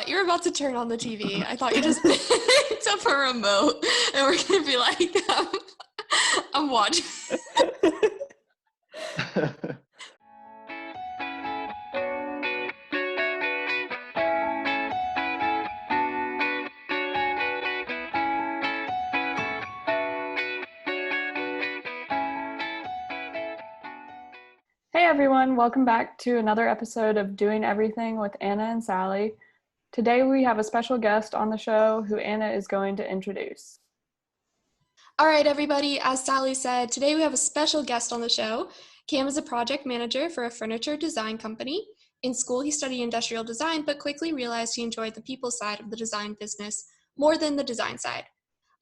you were about to turn on the TV. I thought you just picked up a remote and we're going to be like, I'm watching. Hey everyone, welcome back to another episode of Doing Everything with Anna and Sally. Today we have a special guest on the show who Anna is going to introduce. All right, everybody, as Sally said, today we have a special guest on the show. Cam is a project manager for a furniture design company. In school, he studied industrial design, but quickly realized he enjoyed the people side of the design business more than the design side.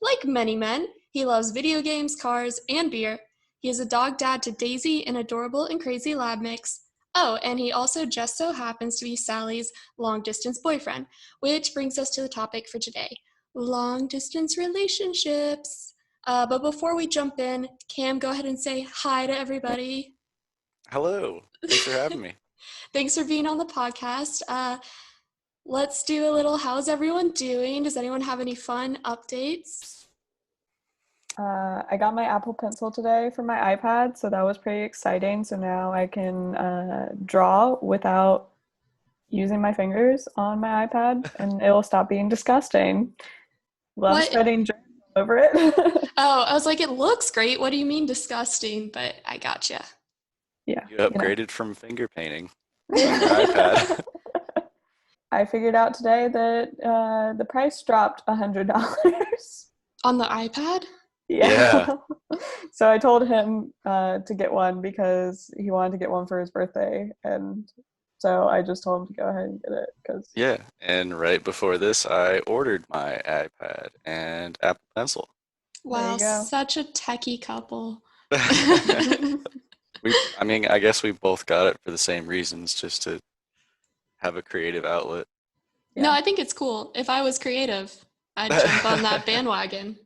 Like many men, he loves video games, cars, and beer. He is a dog dad to Daisy, an adorable and crazy lab mix. Oh, and he also just so happens to be Sally's long-distance boyfriend, which brings us to the topic for today, long-distance relationships. But before we jump in, Cam, go ahead and say hi to everybody. Hello. Thanks for having me. Thanks for being on the podcast. Let's do a little, how's everyone doing? Does anyone have any fun updates? I got my Apple Pencil today for my iPad, so that was pretty exciting. So now I can draw without using my fingers on my iPad, and it will stop being disgusting. Love spreading germs all over it. Oh, I was like, it looks great. What do you mean disgusting? But I gotcha. Yeah. You upgraded from finger painting on your iPad. I figured out today that the price dropped $100. On the iPad? Yeah. So I told him to get one because he wanted to get one for his birthday, and so I just told him to go ahead and get it. Yeah, and right before this, I ordered my iPad and Apple Pencil. Wow, such a techie couple. I guess we both got it for the same reasons, just to have a creative outlet. Yeah. No, I think it's cool. If I was creative, I'd jump on that bandwagon.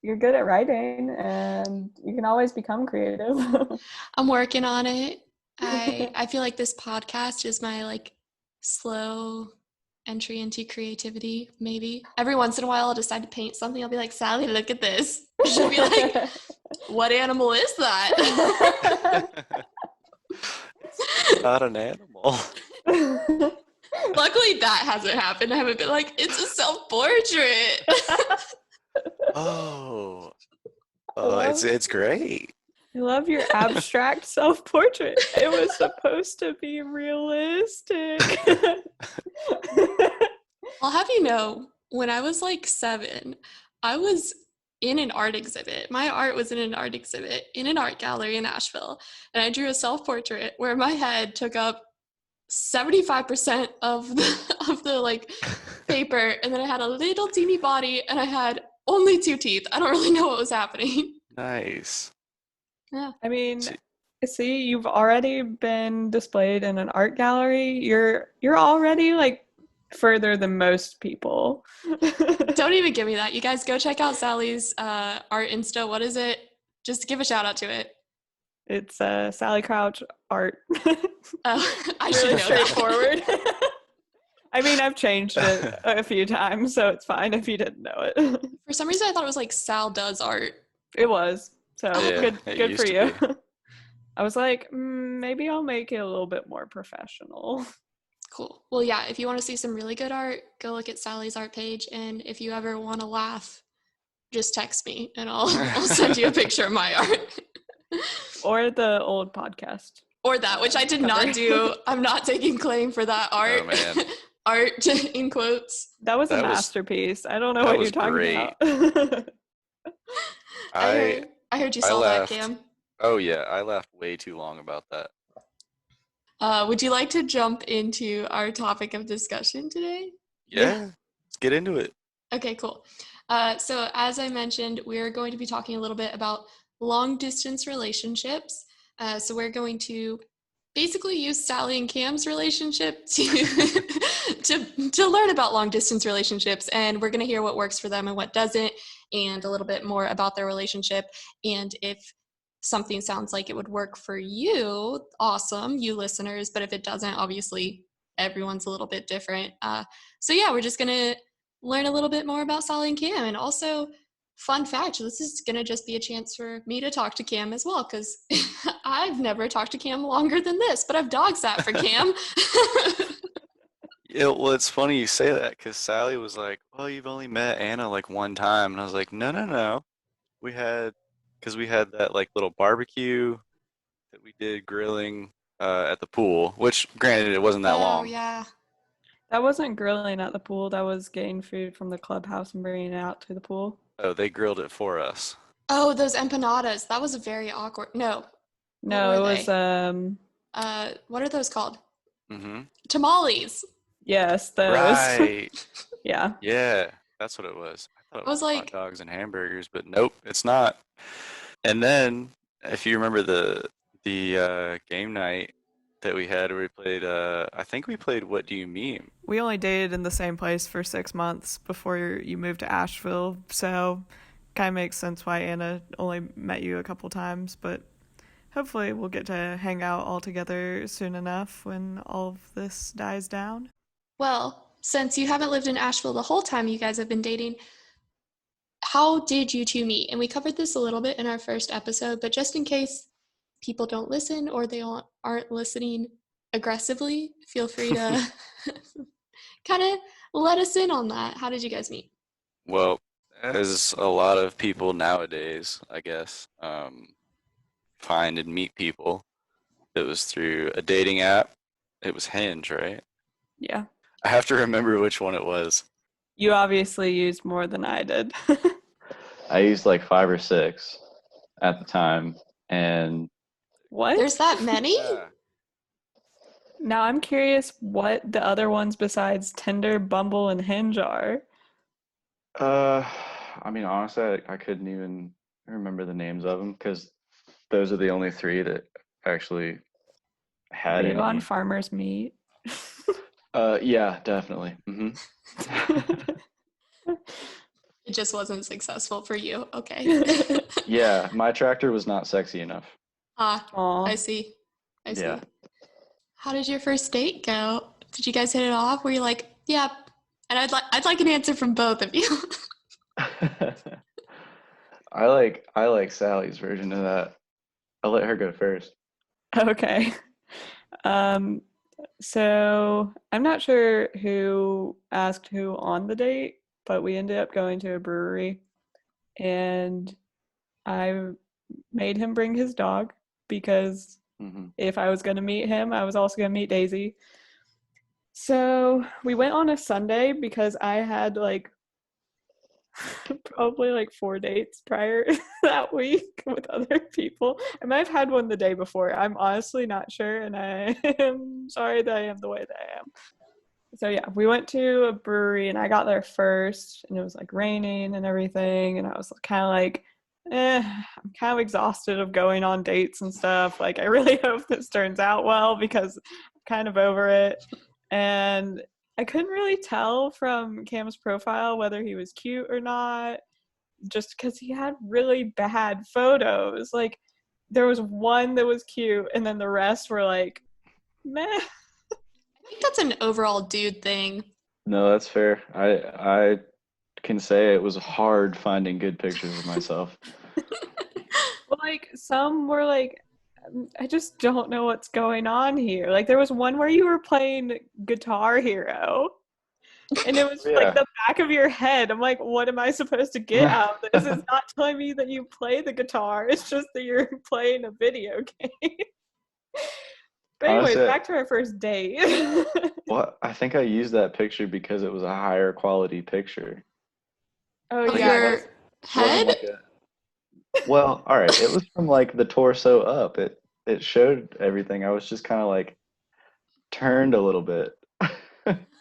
You're good at writing, and you can always become creative. I'm working on it. I feel like this podcast is my slow entry into creativity, maybe. Every once in a while I'll decide to paint something. I'll be like, Sally, look at this. She'll be like, what animal is that? It's not an animal. Luckily that hasn't happened. I haven't been like, it's a self-portrait. Oh, it's great. I love your abstract self-portrait. It was supposed to be realistic. I'll have you know, when I was 7, I was in an art exhibit. My art was in an art exhibit in an art gallery in Nashville, and I drew a self-portrait where my head took up 75% of the paper, and then I had a little teeny body, and I had only 2 teeth. I don't really know what was happening. Nice. Yeah. I mean, see, you've already been displayed in an art gallery. You're already further than most people. Don't even give me that. You guys go check out Sally's art Insta. What is it? Just give a shout out to it. It's Sally Crouch art. I should know straightforward. I mean, I've changed it a few times, so it's fine if you didn't know it. For some reason, I thought it was Sal Does Art. It was. So Yeah, good for you. I was like, maybe I'll make it a little bit more professional. Cool. Well, yeah, if you want to see some really good art, go look at Sally's art page. And if you ever want to laugh, just text me and I'll send you a picture of my art. Or the old podcast. Or that, which I did not do. I'm not taking claim for that art. Oh, man. Art in quotes. That was a masterpiece. I don't know what you're talking about. I heard you saw that, Cam. Oh yeah, I laughed way too long about that. Would you like to jump into our topic of discussion today? Yeah, let's get into it. Okay, cool. So as I mentioned, we're going to be talking a little bit about long distance relationships. So we're going to basically use Sally and Cam's relationship to learn about long distance relationships, and we're going to hear what works for them and what doesn't, and a little bit more about their relationship. And if something sounds like it would work for you, awesome, you listeners, but if it doesn't, obviously everyone's a little bit different. So yeah, we're just gonna learn a little bit more about Sally and Cam. And also, fun fact, this is gonna just be a chance for me to talk to Cam as well, because I've never talked to Cam longer than this, but I've dog sat for Cam. Yeah, well, it's funny you say that because Sally was like, "Well, you've only met Anna like one time," and I was like, "No, no, no. We had, because we had that like little barbecue that we did grilling at the pool, which granted it wasn't that Oh long. yeah. That wasn't grilling at the pool. That was getting food from the clubhouse and bringing it out to the pool. Oh, they grilled it for us. Oh, those empanadas. That was a very awkward. No, what No, were it was they? What are those called? Mm-hmm. Tamales. yes, those. Right. Yeah. Yeah, that's what it was. I thought it I was was hot like, dogs and hamburgers, but nope, it's not. And then, if you remember the game night that we had where we played, I think we played What Do You Meme? We only dated in the same place for 6 months before you moved to Asheville, so kind of makes sense why Anna only met you a couple times, but hopefully we'll get to hang out all together soon enough when all of this dies down. well, since you haven't lived in Asheville the whole time you guys have been dating, how did you two meet? And we covered this a little bit in our first episode, but just in case people don't listen or they aren't listening aggressively, feel free to kind of let us in on that. How did you guys meet? Well, as a lot of people nowadays, I guess, find and meet people, it was through a dating app. It was Hinge, right? Yeah. I have to remember which one it was. You obviously used more than I did. I used like 5 or 6 at the time, and What? There's that many? Yeah. Now I'm curious what the other ones besides Tinder, Bumble, and Hinge are. I mean, honestly, I couldn't even remember the names of them because those are the only 3 that actually Are had you any. on Farmer's Meat? Yeah, definitely. It just wasn't successful for you. Okay. Yeah, my tractor was not sexy enough. Ah, Aw. I see. I see. Yeah. How did your first date go? Did you guys hit it off? Were you like, yeah? And I'd like an answer from both of you. I like Sally's version of that. I'll let her go first. Okay. So I'm not sure who asked who on the date, but we ended up going to a brewery and I made him bring his dog because Hmm. if I was going to meet him, I was also going to meet Daisy. So we went on a Sunday because I had like probably like 4 dates prior that week with other people. I might have had one the day before. I'm honestly not sure, and I am sorry that I am the way that I am. So yeah, we went to a brewery, and I got there first, and it was like raining and everything, and I was kind of like, I'm kind of exhausted of going on dates and stuff. Like, I really hope this turns out well because I'm kind of over it. And I couldn't really tell from Cam's profile whether he was cute or not, just because he had really bad photos. Like, there was one that was cute, and then the rest were like, meh. I think that's an overall dude thing. No, that's fair. I can say it was hard finding good pictures of myself. Well, like, some were like, I just don't know what's going on here. Like, there was one where you were playing Guitar Hero, and it was Yeah. like the back of your head. I'm like, what am I supposed to get out of this? It's not telling me that you play the guitar. It's just that you're playing a video game. But anyways, Honestly, back to our first date. Well, I think I used that picture because it was a higher quality picture. Oh, Of yeah. your It head? wasn't like well, all right. It was from like the torso up. It showed everything. I was just kind of like turned a little bit.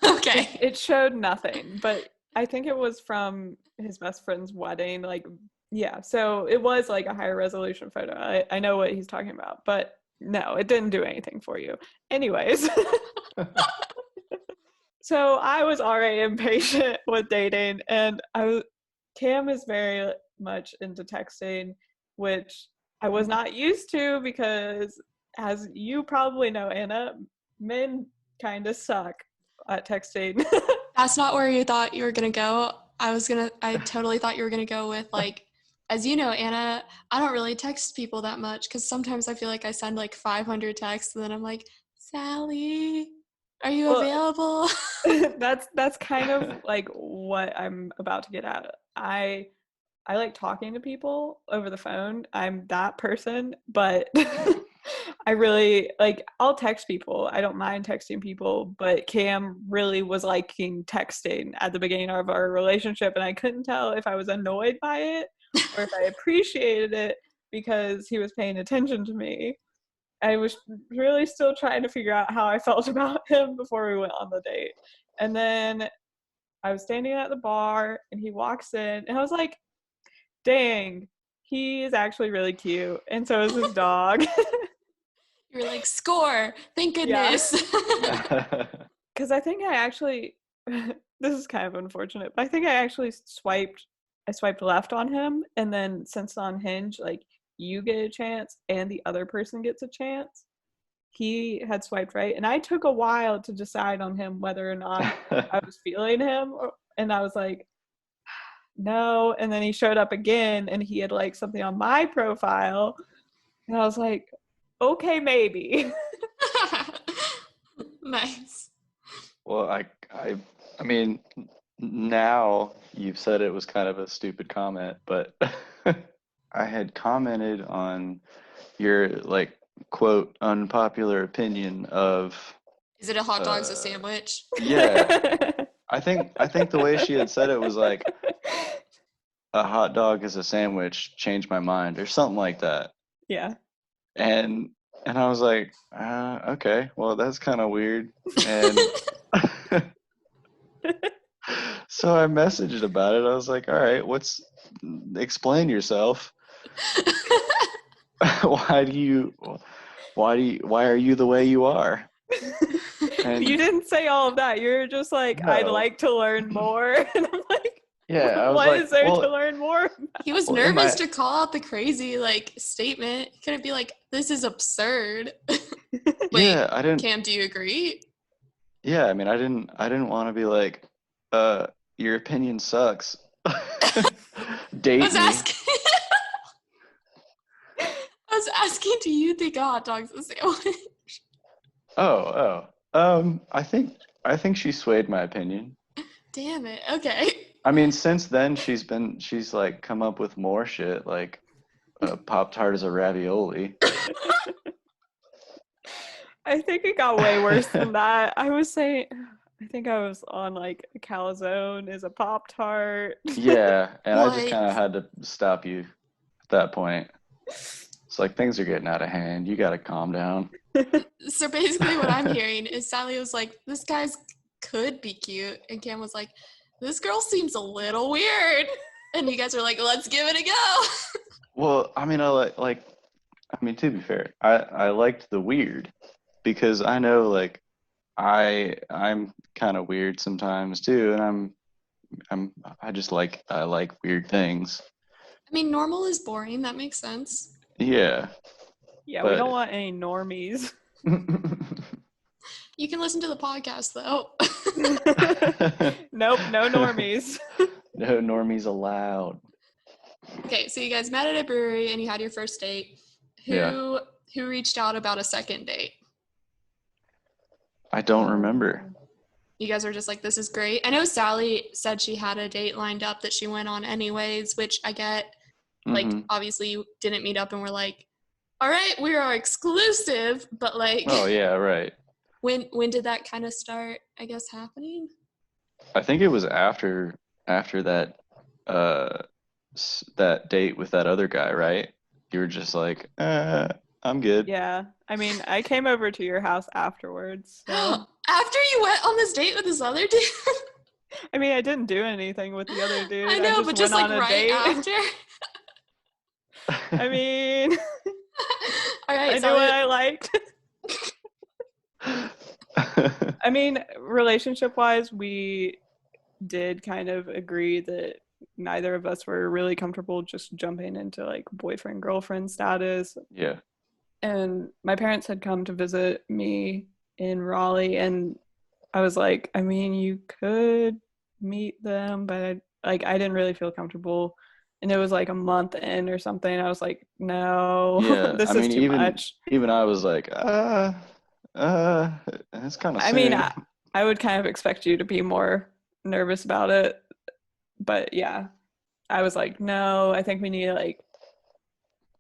Okay. It showed nothing, but I think it was from his best friend's wedding. Like, yeah, so it was like a higher resolution photo. I know what he's talking about, but no, it didn't do anything for you. Anyways, so I was already impatient with dating, and Cam is very much into texting, which I was not used to because, as you probably know, Anna, men kind of suck at texting. That's not where you thought you were gonna go. I totally thought you were gonna go with like, as you know, Anna, I don't really text people that much because sometimes I feel like I send like 500 texts and then I'm like, Sally, are you Well, available? that's kind of like what I'm about to get at. I like talking to people over the phone. I'm that person, but I really like I'll text people. I don't mind texting people, but Cam really was liking texting at the beginning of our relationship, and I couldn't tell if I was annoyed by it or if I appreciated it because he was paying attention to me. I was really still trying to figure out how I felt about him before we went on the date. And then I was standing at the bar and he walks in and I was like, dang, he is actually really cute. And so is his dog. You're like, score, thank Yeah. goodness. Because I think I actually, this is kind of unfortunate, but I think I actually swiped left on him. And then since on Hinge, like you get a chance and the other person gets a chance, he had swiped right. And I took a while to decide on him whether or not I was feeling him. And I was like, no. And then he showed up again and he had like something on my profile. And I was like, okay, maybe. Nice. Well, I mean, now you've said it was kind of a stupid comment, but I had commented on your like quote unpopular opinion of Is it a hot dog's a sandwich? yeah. I think the way she had said it was like a hot dog is a sandwich, changed my mind or something like that. Yeah. And I was like, okay, well that's kind of weird. And so I messaged about it. I was like, all right, explain yourself. Why are you the way you are? And you didn't say all of that. You're just like, No. I'd like to learn more. And I'm like, yeah, I was what like, is there well, to learn more? He was Well, in nervous my- to call out the crazy like statement. He couldn't be like, "This is absurd." Wait, yeah, I didn't. Cam, do you agree? Yeah, I mean, I didn't want to be like, your opinion sucks. I Date was me. asking. I was asking, do you think a hot dog's a sandwich? I think she swayed my opinion. Damn it. Okay. I mean, since then she's like come up with more shit like Pop-Tart is a ravioli. I think it got way worse than that. I think I was on like a calzone is a Pop-Tart. Yeah, and I just What? kind of had to stop you at that point. It's like things are getting out of hand. You got to calm down. So basically what I'm hearing is Sally was like, this guy's could be cute. And Cam was like, this girl seems a little weird. And you guys were like, let's give it a go. Well, I mean, I mean, to be fair, I liked the weird because I know like I'm kind of weird sometimes too, and I like weird things. I mean, normal is boring. That makes sense. Yeah. Yeah, we But- don't want any normies. You can listen to the podcast though. Nope, no normies. No normies allowed. Okay, so you guys met at a brewery and you had your first date. Who reached out about a second date? I don't remember. You guys were just like, this is great. I know Sally said she had a date lined up that she went on anyways, which I get. Like, Mhm. obviously you didn't meet up and we're like, all right, we are exclusive, but like, Oh yeah, right. when did that kind of start, I guess, happening? I think it was after that that date with that other guy, right? You were just like, I'm good. Yeah, I mean, I came over to your house afterwards. So. After you went on this date with this other dude? I mean, I didn't do anything with the other dude. I know, but just went like on a right date. after. I mean, All right, I knew Sally, what I liked. I mean, relationship-wise, we did kind of agree that neither of us were really comfortable just jumping into like boyfriend girlfriend status. Yeah. And my parents had come to visit me in Raleigh, and I was like, I mean, you could meet them, but I didn't really feel comfortable. And it was like a month in or something. I was like, no, Yeah, I this is mean, too much. even I was like, it's kind of I mean, soon. I would kind of expect you to be more nervous about it, but yeah, I was like, no, I think we need to like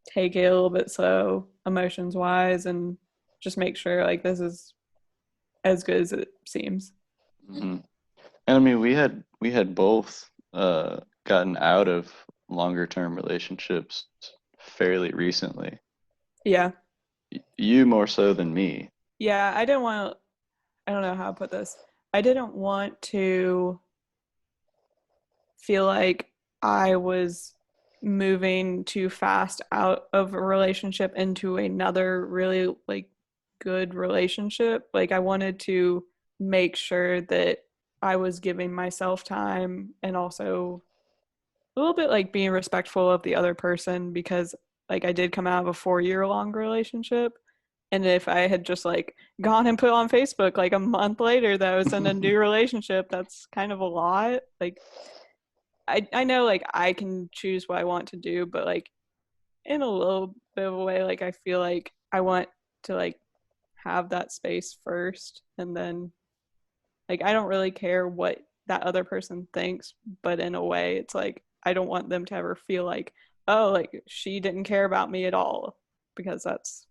take it a little bit slow, emotions wise, and just make sure like this is as good as it seems. Hmm. And I mean, we had both gotten out of longer term relationships fairly recently. Yeah. You more so than me. Yeah, I don't know how to put this. I didn't want to feel like I was moving too fast out of a relationship into another really like good relationship. Like I wanted to make sure that I was giving myself time and also a little bit like being respectful of the other person because like I did come out of a 4 year long relationship. And if I had just like gone and put on Facebook like a month later that I was in a new relationship, that's kind of a lot. Like I know like I can choose what I want to do, but like in a little bit of a way, like I feel like I want to like have that space first and then like I don't really care what that other person thinks, but in a way it's like I don't want them to ever feel like, oh, like she didn't care about me at all because that's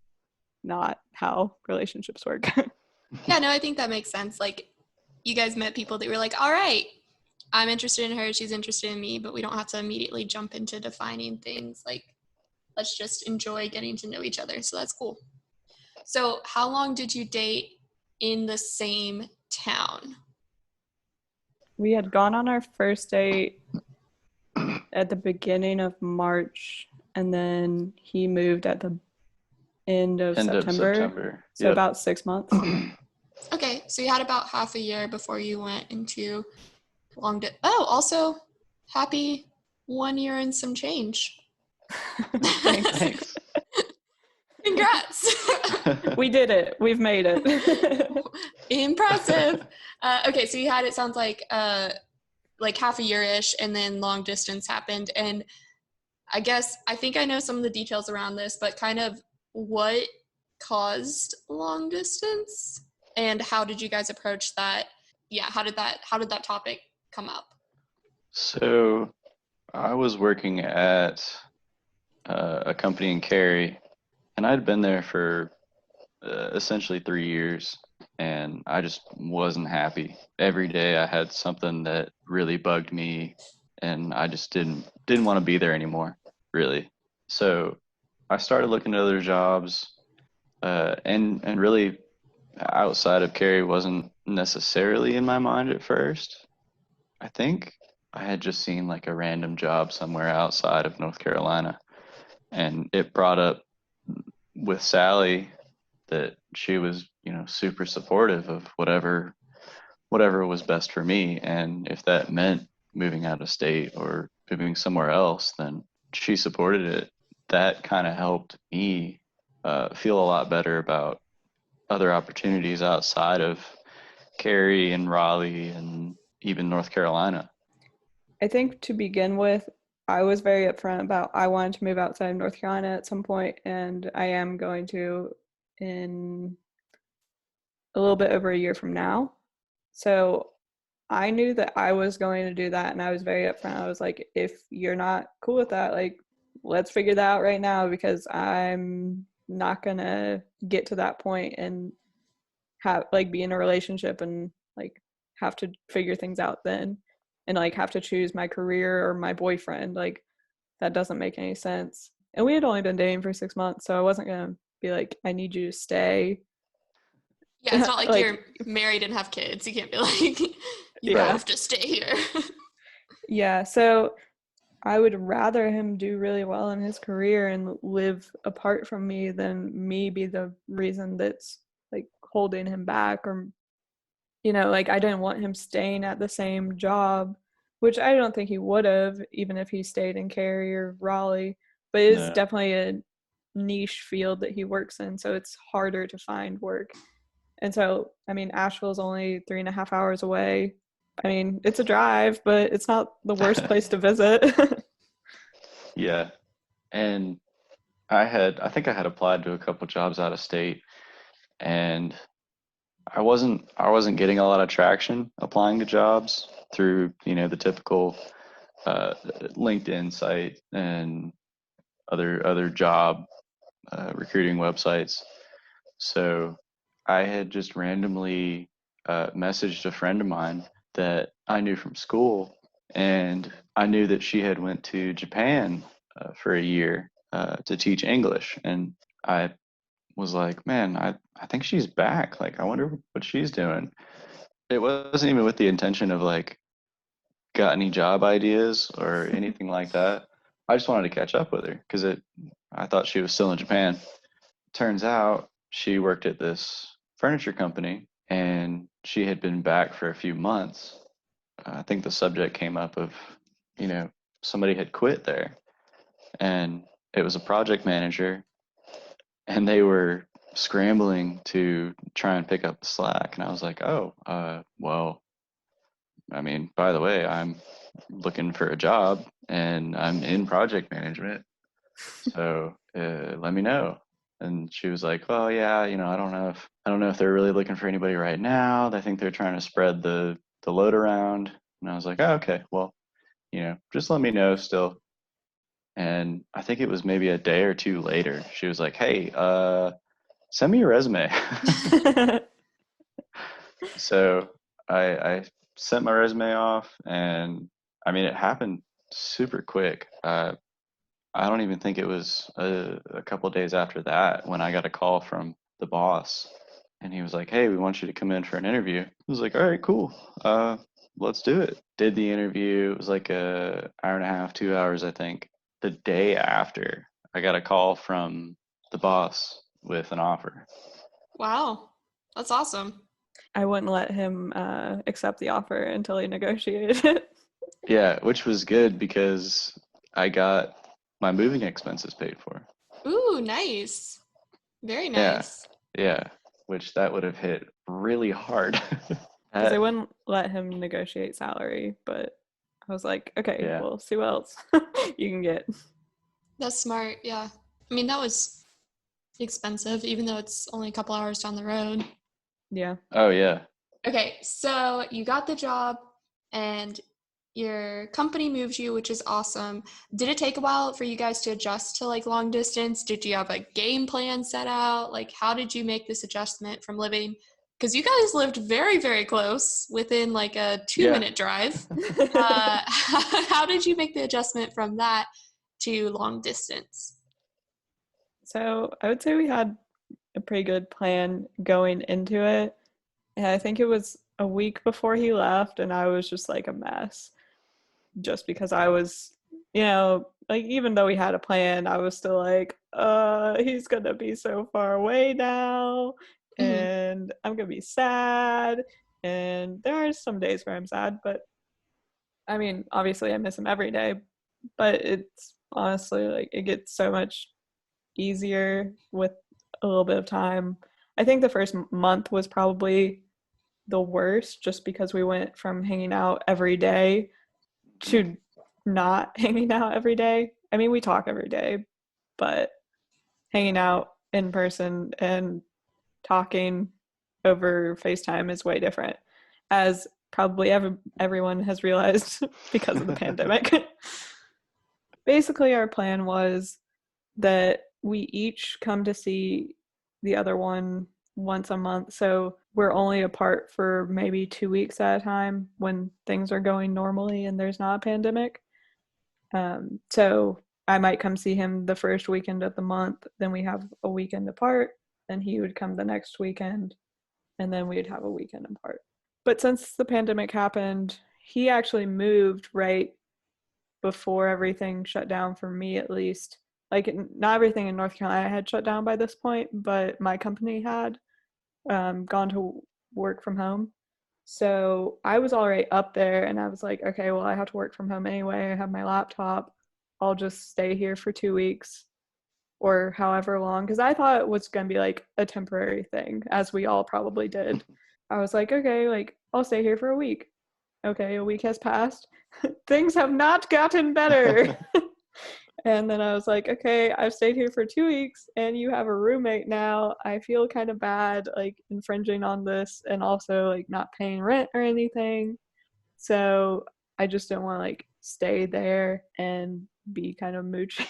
not how relationships work. Yeah, no, I think that makes sense. Like, you guys met people that were like, all right, I'm interested in her, she's interested in me, but we don't have to immediately jump into defining things. Like, let's just enjoy getting to know each other. So that's cool. So, how long did you date in the same town? We had gone on our first date at the beginning of March, and then he moved at the end of End of September. September. So Yep. about 6 months. Okay, so you had about half a year before you went into also happy 1 year and some change. Thanks. Thanks. Congrats. We did it. We've made it. Impressive. Okay, so you had, it sounds like half a year-ish, and then long distance happened. And I think I know some of the details around this, but kind of what caused long distance and how did you guys approach that? Yeah, how did that topic come up? So I was working at a company in Cary, and I'd been there for essentially 3 years, and I just wasn't happy. Every day I had something that really bugged me, and I just didn't want to be there anymore, really. So I started looking at other jobs, and really outside of Cary wasn't necessarily in my mind at first. I think I had just seen like a random job somewhere outside of North Carolina, and it brought up with Sally that she was, super supportive of whatever was best for me, and if that meant moving out of state or moving somewhere else, then she supported it. That kind of helped me feel a lot better about other opportunities outside of Cary and Raleigh and even North Carolina. I think to begin with, I was very upfront about I wanted to move outside of North Carolina at some point, and I am going to in a little bit over a year from now. So I knew that I was going to do that, and I was very upfront. I was like, if you're not cool with that, like, let's figure that out right now because I'm not gonna get to that point and have like be in a relationship and like have to figure things out then and like have to choose my career or my boyfriend. Like that doesn't make any sense. And we had only been dating for 6 months, so I wasn't gonna be like, I need you to stay. Yeah, it's not like, Like, you're married and have kids. You can't be like, you Yeah. have to stay here. Yeah, so I would rather him do really well in his career and live apart from me than me be the reason that's like holding him back or like I didn't want him staying at the same job, which I don't think he would have even if he stayed in Cary or Raleigh, but it's No. definitely a niche field that he works in, so it's harder to find work. And so, I mean, Asheville's only 3.5 hours away. I mean, it's a drive, but it's not the worst place to visit. Yeah. And I think I had applied to a couple jobs out of state, and I wasn't getting a lot of traction applying to jobs through, the typical LinkedIn site and other job recruiting websites. So I had just randomly messaged a friend of mine that I knew from school, and I knew that she had went to Japan for a year to teach English, and I was like, man, I think she's back. Like, I wonder what she's doing. It wasn't even with the intention of like, got any job ideas or anything like that. I just wanted to catch up with her because I thought she was still in Japan. Turns out she worked at this furniture company and she had been back for a few months. I think the subject came up of, you know, somebody had quit there, and it was a project manager, and they were scrambling to try and pick up the slack. And I was like, oh, well, I mean, by the way, I'm looking for a job and I'm in project management. So let me know. And she was like, well, yeah, I don't know if they're really looking for anybody right now. I think they're trying to spread the load around. And I was like, oh, okay, well, just let me know still. And I think it was maybe a day or two later, she was like, hey, send me your resume. So I sent my resume off, and I mean, it happened super quick. I don't even think it was a couple of days after that when I got a call from the boss, and he was like, "Hey, we want you to come in for an interview." I was like, "All right, cool. Let's do it." Did the interview. It was like a hour and a half, 2 hours, I think. The day after, I got a call from the boss with an offer. Wow, that's awesome. I wouldn't let him accept the offer until he negotiated it. Yeah, which was good because I got my moving expenses paid for. Ooh, nice. Very Yeah, nice. yeah, which that would have hit really hard. Because they That, wouldn't let him negotiate salary, but I was like, okay, yeah. well, see what else you can get. That's smart. Yeah. I mean, that was expensive, even though it's only a couple hours down the road. Yeah. Oh, yeah. Okay, so you got the job and your company moved you, which is awesome. Did it take a while for you guys to adjust to like long distance? Did you have a game plan set out? Like, how did you make this adjustment from living? Because you guys lived very, very close within like a 2 minute drive. How did you make the adjustment from that to long distance? So I would say we had a pretty good plan going into it. And I think it was a week before he left, and I was just like a mess. Just because I was, like even though we had a plan, I was still like, he's gonna be so far away now, Mm-hmm. and I'm gonna be sad. And there are some days where I'm sad, but I mean, obviously I miss him every day, but it's honestly like it gets so much easier with a little bit of time. I think the first month was probably the worst just because we went from hanging out every day to not hanging out every day. I mean, we talk every day, but hanging out in person and talking over FaceTime is way different, as probably everyone has realized because of the pandemic. Basically, our plan was that we each come to see the other one once a month. So we're only apart for maybe 2 weeks at a time when things are going normally and there's not a pandemic. So I might come see him the first weekend of the month, then we have a weekend apart, then he would come the next weekend, and then we'd have a weekend apart. But since the pandemic happened, he actually moved right before everything shut down for me, at least. Like, not everything in North Carolina had shut down by this point, but my company had gone to work from home. So I was already up there, and I was like, okay, well, I have to work from home anyway. I have my laptop. I'll just stay here for 2 weeks or however long, because I thought it was going to be like a temporary thing, as we all probably did. I was like, okay, like I'll stay here for a week. Okay, a week has passed. Things have not gotten better. And then I was like, okay, I've stayed here for 2 weeks and you have a roommate now. I feel kind of bad, like infringing on this and also like not paying rent or anything. So I just didn't want to like stay there and be kind of moochy.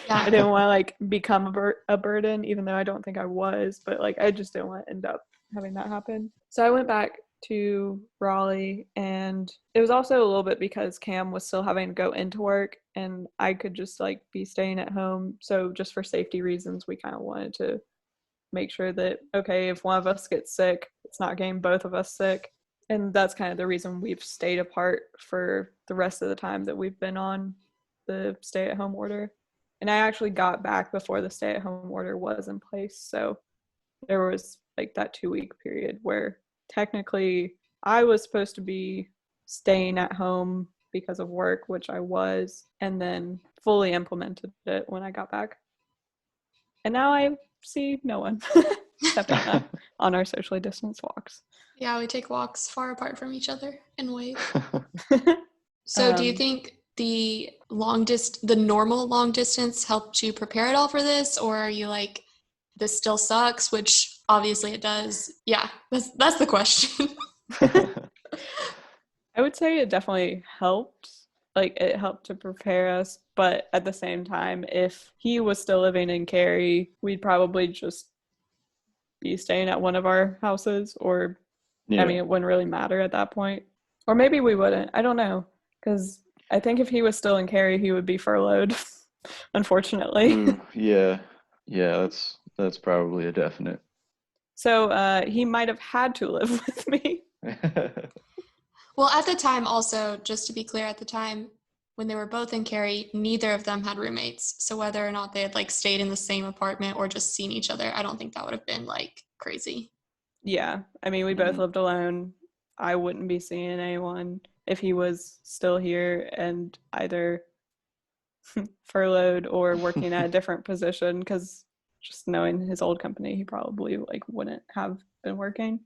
I Yeah. didn't want to like become a burden, even though I don't think I was, but like I just didn't want to end up having that happen. So I went back to Raleigh, and it was also a little bit because Cam was still having to go into work and I could just like be staying at home. So just for safety reasons, we kind of wanted to make sure that, okay, if one of us gets sick, it's not getting both of us sick. And that's kind of the reason we've stayed apart for the rest of the time that we've been on the stay-at-home order. And I actually got back before the stay-at-home order was in place. So there was like that 2-week period where technically I was supposed to be staying at home because of work, which I was, and then fully implemented it when I got back. And now I see no one except Anna on our socially distanced walks. Yeah, we take walks far apart from each other and wave. So do you think the normal long distance helped you prepare at all for this, or are you like, this still sucks, which obviously it does? Yeah, that's the question. I would say it definitely helped. Like it helped to prepare us, but at the same time, if he was still living in Cary, we'd probably just be staying at one of our houses, or Yeah. I mean, it wouldn't really matter at that point. Or maybe we wouldn't. I don't know. Because I think if he was still in Cary, he would be furloughed, unfortunately. Ooh, yeah. Yeah, that's probably a definite. So he might have had to live with me. Well, at the time also, just to be clear, at the time when they were both in Cary, neither of them had roommates. So whether or not they had like stayed in the same apartment or just seen each other, I don't think that would have been like crazy. Yeah. I mean, we both Mhm. lived alone. I wouldn't be seeing anyone if he was still here and either furloughed or working at a different position, because just knowing his old company, he probably like wouldn't have been working.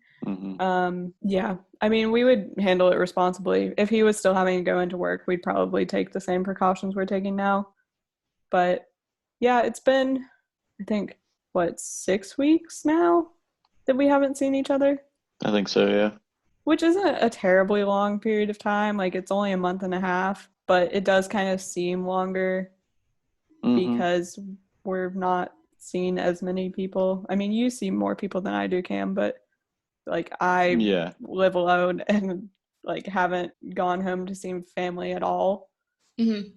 Yeah, I mean, we would handle it responsibly. If he was still having to go into work, we'd probably take the same precautions we're taking now. But yeah, it's been, I think, what, 6 weeks now that we haven't seen each other, I think so, yeah. which isn't a terribly long period of time. Like, it's only a month and a half, but it does kind of seem longer because we're not seeing as many people. I mean, you see more people than I do, Cam, but like I Yeah. live alone and like haven't gone home to see family at all. Mm-hmm.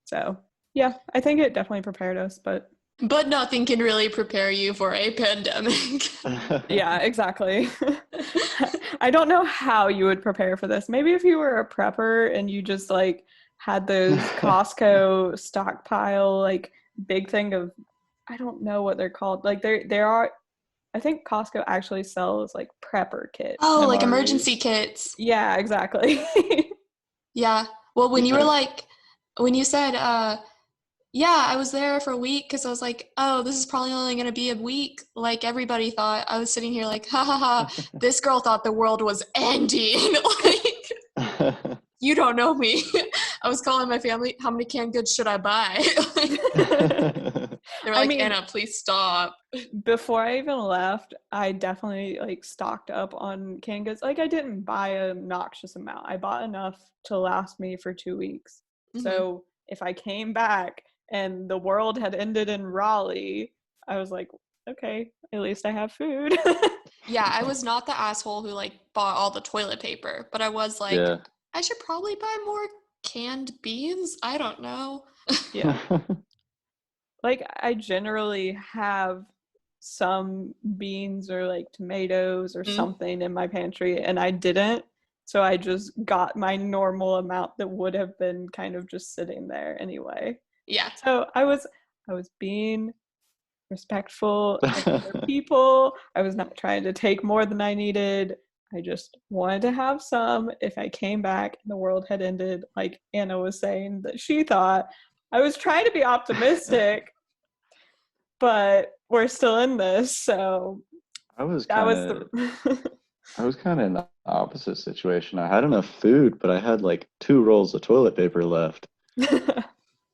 So yeah, I think it definitely prepared us, but nothing can really prepare you for a pandemic. yeah, exactly. I don't know how you would prepare for this. Maybe if you were a prepper and you just like had those Costco stockpile like big thing of, I don't know what they're called. Like there are, I think Costco actually sells like prepper kits. Oh, like MREs. emergency kits. Yeah, exactly. Yeah. Well, when you were Yeah. like, when you said, yeah, I was there for a week because I was like, oh, this is probably only going to be a week. Like everybody thought. I was sitting here like, ha ha ha, this girl thought the world was ending. Like, you don't know me. I was calling my family, how many canned goods should I buy? They were I like, mean, Anna, please stop. before I even left, I definitely like stocked up on canned goods. Like I didn't buy an obnoxious amount. I bought enough to last me for 2 weeks. Mhm. So if I came back and the world had ended in Raleigh, I was like, okay, at least I have food. Yeah, I was not the asshole who like bought all the toilet paper, but I was like, Yeah. I should probably buy more canned beans. I don't know. Yeah. Like I generally have some beans or like tomatoes or something in my pantry, and I didn't. So I just got my normal amount that would have been kind of just sitting there anyway. Yeah. So I was being respectful of other people. I was not trying to take more than I needed. I just wanted to have some if I came back and the world had ended, like Anna was saying that she thought. I was trying to be optimistic, but we're still in this, so I was that kind was of the I was kind of in the opposite situation. I had enough food, but I had like 2 rolls of toilet paper left.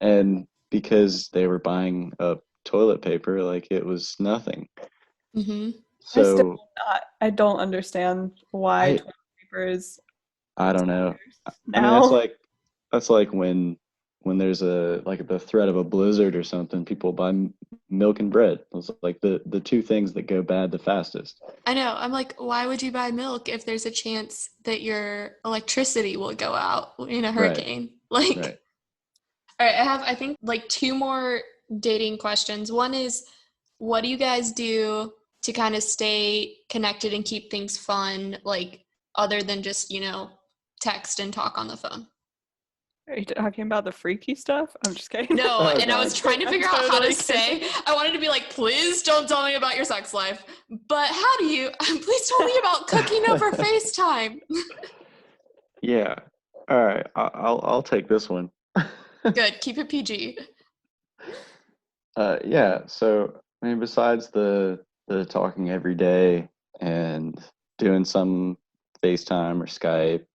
And because they were buying up toilet paper like it was nothing. Hmm. I still So I don't understand why I toilet paper is I don't know. I mean, now. that's like when there's a like the threat of a blizzard or something, people buy milk and bread. Those are like the two things that go bad the fastest. I know. I'm like, why would you buy milk if there's a chance that your electricity will go out in a Right, hurricane? Like, right. all right, I have, I think, like two more dating questions. One is, what do you guys do to kind of stay connected and keep things fun, like other than just, text and talk on the phone? Are you talking about the freaky stuff? I'm just kidding. No, Oh and I was God. trying to I'm figure out how to totally say, kidding. I wanted to be like, please don't tell me about your sex life, but how do you, please tell me about cooking over FaceTime. Yeah. All right. I'll take this one. Good, keep it PG. Yeah. So I mean, besides the talking every day and doing some FaceTime or Skype,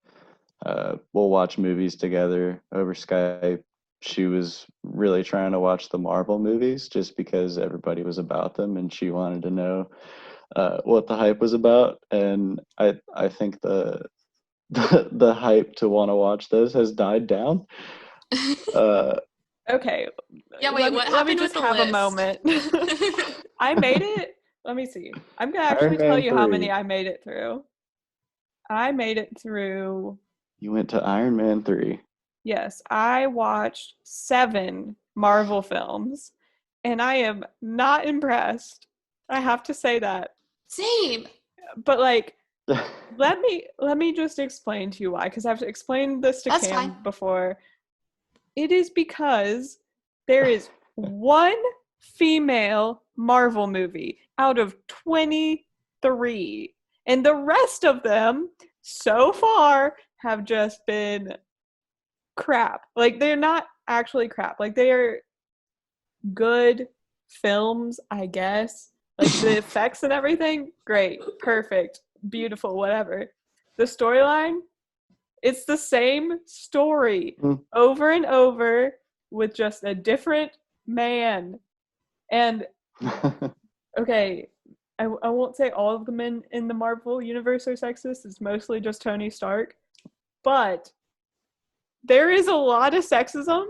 we'll watch movies together over Skype. She was really trying to watch the Marvel movies just because everybody was about them, and she wanted to know what the hype was about. And I think the hype to want to watch those has died down. Uh, Okay, Yeah, wait, what let me happened with just the have a list? moment. I made it. Let me see. I'm gonna Iron actually tell Man you how many 3. I made it through. I made it through. You went to Iron Man 3. Yes, I watched 7 Marvel films, and I am not impressed. I have to say that. Same. But like, let me just explain to you why, because I've explained this to That's Cam fine. before. It is because there is one female Marvel movie out of 23, and the rest of them so far have just been crap. Like, they're not actually crap. Like, they're good films, I guess. Like, the effects and everything, great, perfect, beautiful, whatever. The storyline, it's the same story Mm. over and over with just a different man. And okay, I won't say all of the men in the Marvel universe are sexist. It's mostly just Tony Stark. But there is a lot of sexism,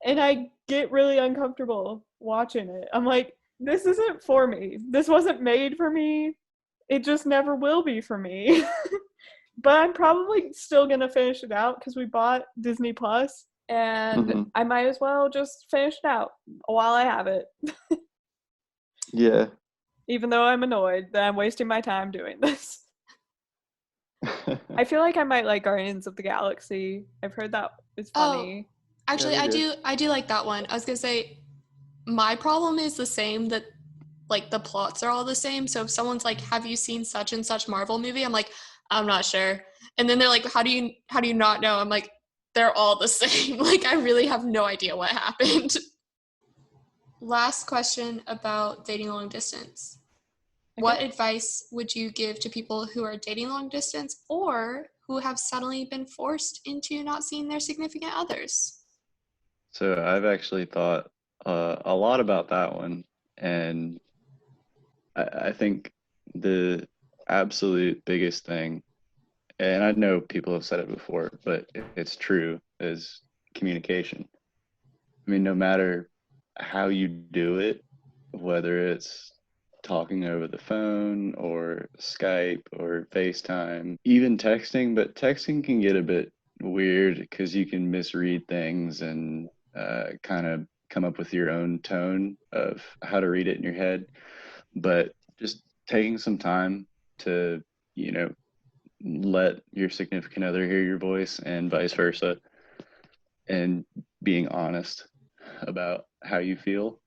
and I get really uncomfortable watching it. I'm like, this isn't for me. This wasn't made for me. It just never will be for me. But I'm probably still gonna finish it out because we bought Disney Plus, and Mhm. I might as well just finish it out while I have it, Yeah. even though I'm annoyed that I'm wasting my time doing this. I feel like I might like Guardians of the Galaxy. I've heard that it's Oh, funny. Yeah, actually, they're good. I do like that one. I was gonna say my problem is the same, that like the plots are all the same. So if someone's like, "Have you seen such and such Marvel movie?" I'm like, "I'm not sure." And then they're like, how do you not know?" I'm like, "They're all the same." Like I really have no idea what happened. Last question about dating long distance. What Okay. advice would you give to people who are dating long distance or who have suddenly been forced into not seeing their significant others? So I've actually thought a lot about that one, and I think the absolute biggest thing, and I know people have said it before, but it's true, is communication. I mean, no matter how you do it, whether it's talking over the phone or Skype or FaceTime, even texting, but texting can get a bit weird because you can misread things and kind of come up with your own tone of how to read it in your head. But just taking some time to, you know, let your significant other hear your voice and vice versa, and being honest about how you feel.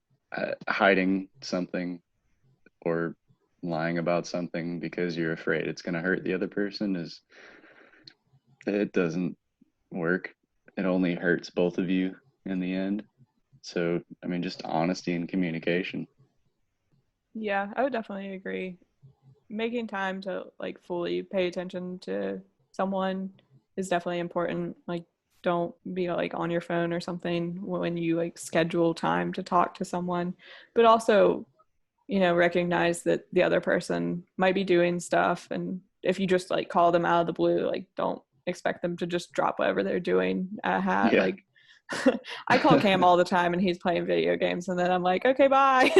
Hiding something or lying about something because you're afraid it's going to hurt the other person is, it doesn't work. It only hurts both of you in the end. So, I mean, just honesty and communication. Yeah, I would definitely agree. Making time to like fully pay attention to someone is definitely important. Like, don't be like on your phone or something when you like schedule time to talk to someone, but also, recognize that the other person might be doing stuff. And if you just like call them out of the blue, like, don't expect them to just drop whatever they're doing at a hat. Yeah. Like, I call Cam all the time and he's playing video games, and then I'm like, okay, bye.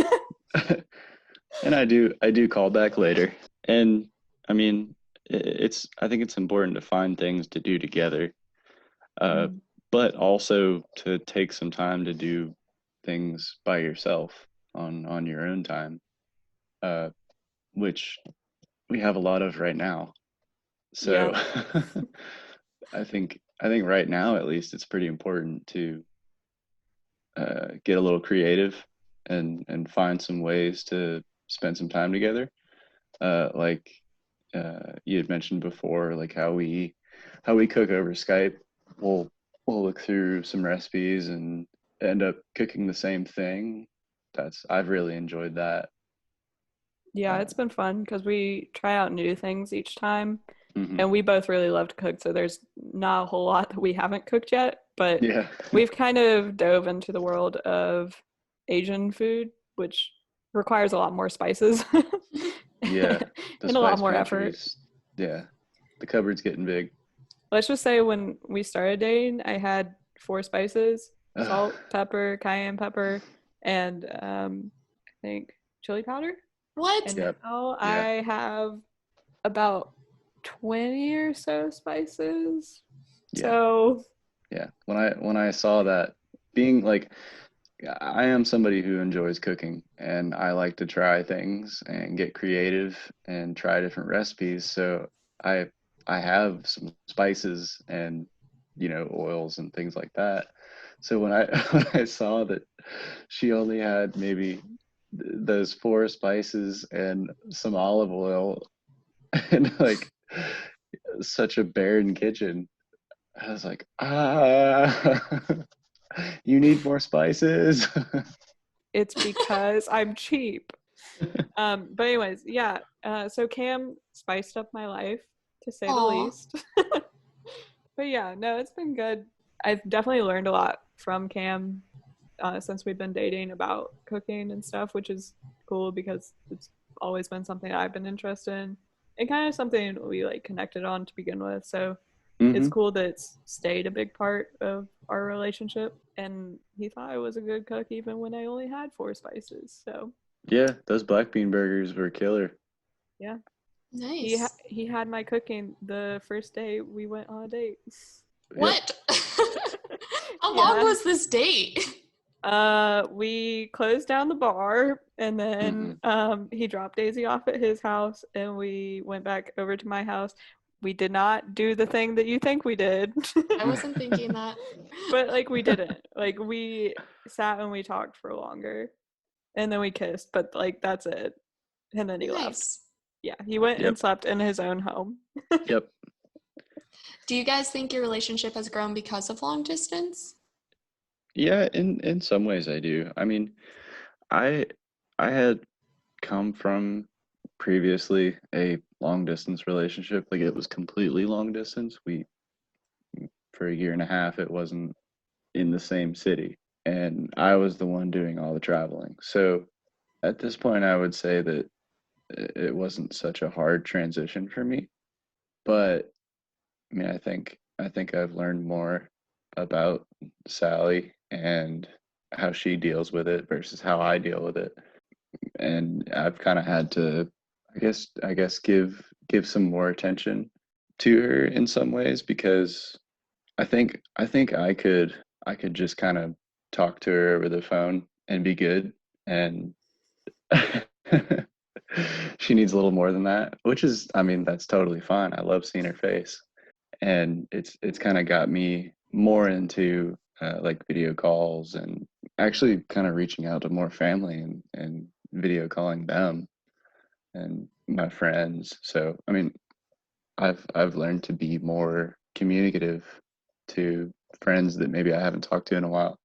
And I do call back later. And I mean, I think it's important to find things to do together, uh, but also to take some time to do things by yourself on your own time, uh, which we have a lot of right now. So Yeah. I think right now at least it's pretty important to get a little creative and find some ways to spend some time together. Like you had mentioned before, like how we cook over Skype. We'll look through some recipes and end up cooking the same thing. I've really enjoyed that. Yeah, Uh, it's been fun because we try out new things each time, mhm. and we both really love to cook. So there's not a whole lot that we haven't cooked yet, but Yeah. we've kind of dove into the world of Asian food, which requires a lot more spices Yeah. The and a lot spice more effort. pantries. Yeah. The cupboard's getting big. Let's just say when we started dating, I had 4 spices: Ugh. salt, pepper, cayenne pepper, and I think chili powder. What? And Yep. now Yeah. I have about 20 or so spices. Yeah. So, Yeah. When I saw that, being like, I am somebody who enjoys cooking and I like to try things and get creative and try different recipes. So I I have some spices and oils and things like that. So when I when I saw that she only had maybe those 4 spices and some olive oil and like such a barren kitchen, I was like, you need more spices. it's because I'm cheap. But anyways, yeah. So Cam spiced up my life, to say the Aw. least. But yeah, no, it's been good. I've definitely learned a lot from Cam since we've been dating about cooking and stuff, which is cool because it's always been something I've been interested in and kind of something we like connected on to begin with. So it's Hmm. cool that it's stayed a big part of our relationship. And he thought I was a good cook even when I only had 4 spices. So Yeah, those black bean burgers were killer. yeah, Nice. he had my cooking the first day we went on a date. Yep. What? How long Yeah. was this date? We closed down the bar, and then Hmm. he dropped Daisy off at his house, and we went back over to my house. We did not do the thing that you think we did, I wasn't thinking that. but like we didn't. Like we sat and we talked for longer, and then we kissed, but like that's it. And then he left. Nice. Yeah, he went and Yep. slept in his own home. Yep. Do you guys think your relationship has grown because of long distance? Yeah, in some ways I do. I mean, I I had come from previously a long distance relationship. Like it was completely long distance. We For a year and a half it wasn't in the same city and I was the one doing all the traveling. So at this point I would say that it wasn't such a hard transition for me. But I mean, I think I've learned more about Sally and how she deals with it versus how I deal with it. And I've kind of had to, I guess give some more attention to her in some ways because I think I could just kind of talk to her over the phone and be good. And she needs a little more than that, which is, I mean, that's totally fine. I love seeing her face. And it's kind of got me more into like video calls and actually kind of reaching out to more family and video calling them and my friends. So I mean, I've learned to be more communicative to friends that maybe I haven't talked to in a while.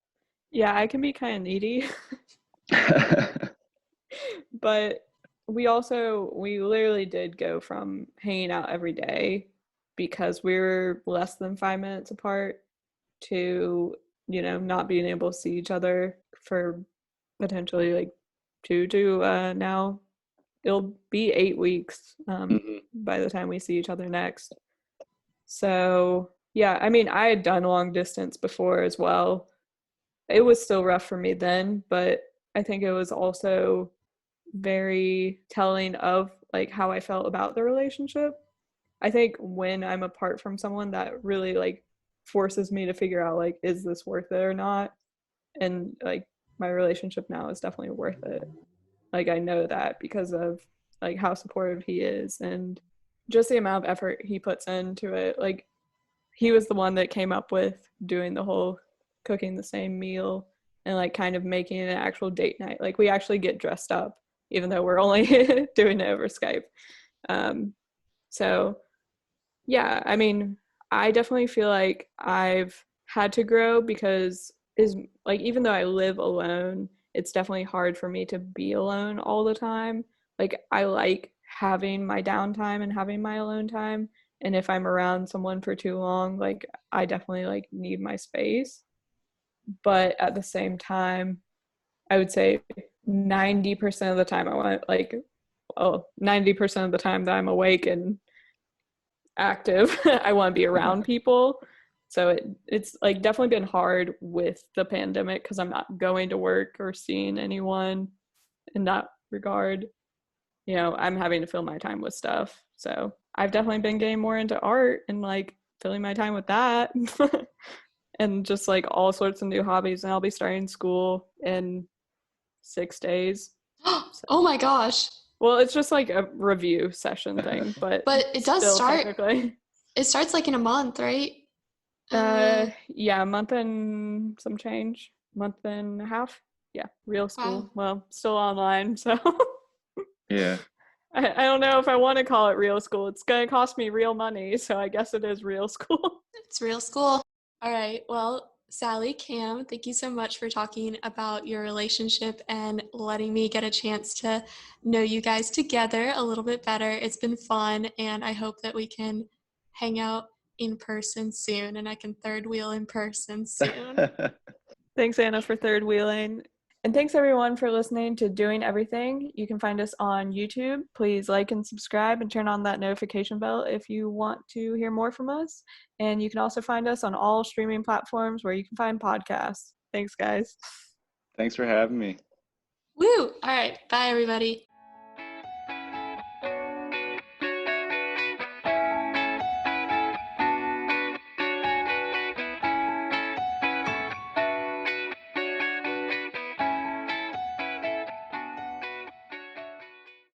Yeah, I can be kind of needy. But we literally did go from hanging out every day because we were less than 5 minutes apart to, not being able to see each other for potentially like 2 to now it'll be 8 weeks by the time we see each other next. So yeah, I mean, I had done long distance before as well. It was still rough for me then, but I think it was also very telling of like how I felt about the relationship. I think when I'm apart from someone, that really like forces me to figure out like, is this worth it or not? And like my relationship now is definitely worth it. Like I know that because of like how supportive he is and just the amount of effort he puts into it. Like he was the one that came up with doing the whole cooking the same meal and like kind of making it an actual date night. Like we actually get dressed up even though we're only doing it over Skype. So yeah, I mean, I definitely feel like I've had to grow because is like even though I live alone, it's definitely hard for me to be alone all the time. Like I like having my downtime and having my alone time, and if I'm around someone for too long, like I definitely like need my space. But at the same time, I would say 90% of the time I want like 90% of the time that I'm awake and active, I want to be around people. So it's like definitely been hard with the pandemic because I'm not going to work or seeing anyone in that regard. I'm having to fill my time with stuff. So I've definitely been getting more into art and like filling my time with that and just like all sorts of new hobbies. And I'll be starting school in 6 days. Oh my gosh. Well, it's just like a review session thing, but it does still start. Technically. It starts like in a month, right? Yeah, a month and some change, month and a half. Yeah, real school. Wow. Well, still online, so Yeah. I don't know if I want to call it real school. It's gonna cost me real money, so I guess it is real school. It's real school. All right. Well, Sally, Cam, thank you so much for talking about your relationship and letting me get a chance to know you guys together a little bit better. It's been fun, and I hope that we can hang out in person soon and I can third wheel in person soon. Thanks, Anna, for third wheeling. And thanks everyone for listening to Doing Everything. You can find us on YouTube. Please like and subscribe and turn on that notification bell if you want to hear more from us. And you can also find us on all streaming platforms where you can find podcasts. Thanks, guys. Thanks for having me. Woo! All right. Bye, everybody.